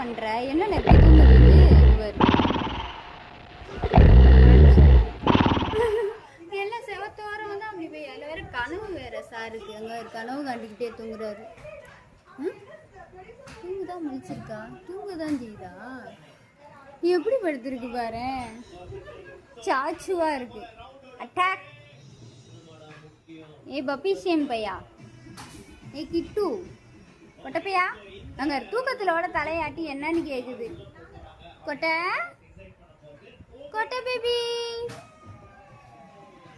பண்ற? என்ன எப்படி தூங்குது இவர்? எல்லாம் செவத்தோரம் வந்து அப்படி போய் அதில் வேற கனவு வேற சாருக்கு அங்கே ஒரு கனவு கண்டுக்கிட்டே தூங்குறாரு. தூங்குதான் முடிச்சிருக்கா, தூங்குதான் செய்யுதா? நீ எப்படி படுத்திருக்கு பாரு, சாச்சுவா இருக்கு. அட்டாக். ஏ பப்பீஷியன் பையா, ஏ கிட்டு கொட்டப்பையா, அங்க தூக்கத்திலோட தலையாட்டி என்னன்னு கேக்குது. கொட்டை கொட்டை பேபி,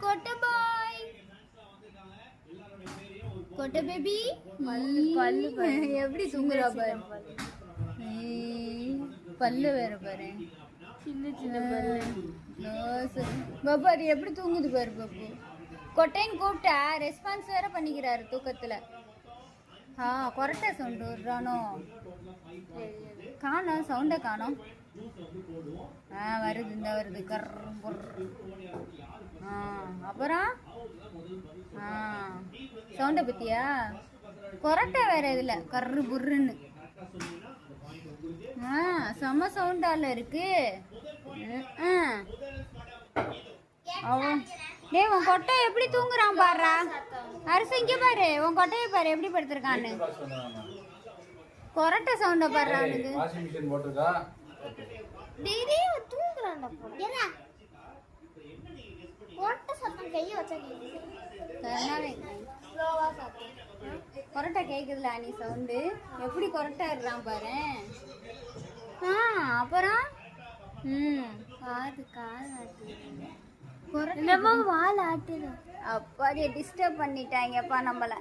கொட்டை பாய், கொட்டை பேபி. எப்படி தூங்குறா பாரு, பல்லு வேற பாரு, சின்ன சின்ன பல்லு. பாபு அது எப்படி தூங்குது பாரு பாபு. கொட்டைன்னு கூப்பிட்டா ரெஸ்பான்ஸ் வேற பண்ணிக்கிறாரு தூக்கத்துல. கொரட்டை சவுண்டு விடுறானோ, காணோம் சவுண்டை காணோம். வருது, இந்த வருது கர். அப்புறம் சவுண்டை பத்தியா, கொரட்டை வேற இதுல கர்ரு புர்ருன்னு. செம்ம சவுண்டால இருக்கு. அவன் டே உன் கொட்டை எப்படி தூங்குறான் பாடுறா. அரசு இங்க பாரு, உன் கொட்டையை பாரு எப்படி படுத்திருக்கான்னு. கொரட்டை சவுண்ட பாடுறானுக்கு. கொரட்டை கேக்குதுல நீ சவுண்டு, எப்படி கொரட்டை இருறான் பாரு. அப்புறம் காது வால் ஆட்டுது. அப்பாடியே டிஸ்டர்ப் பண்ணிட்டாங்கப்பா நம்மள.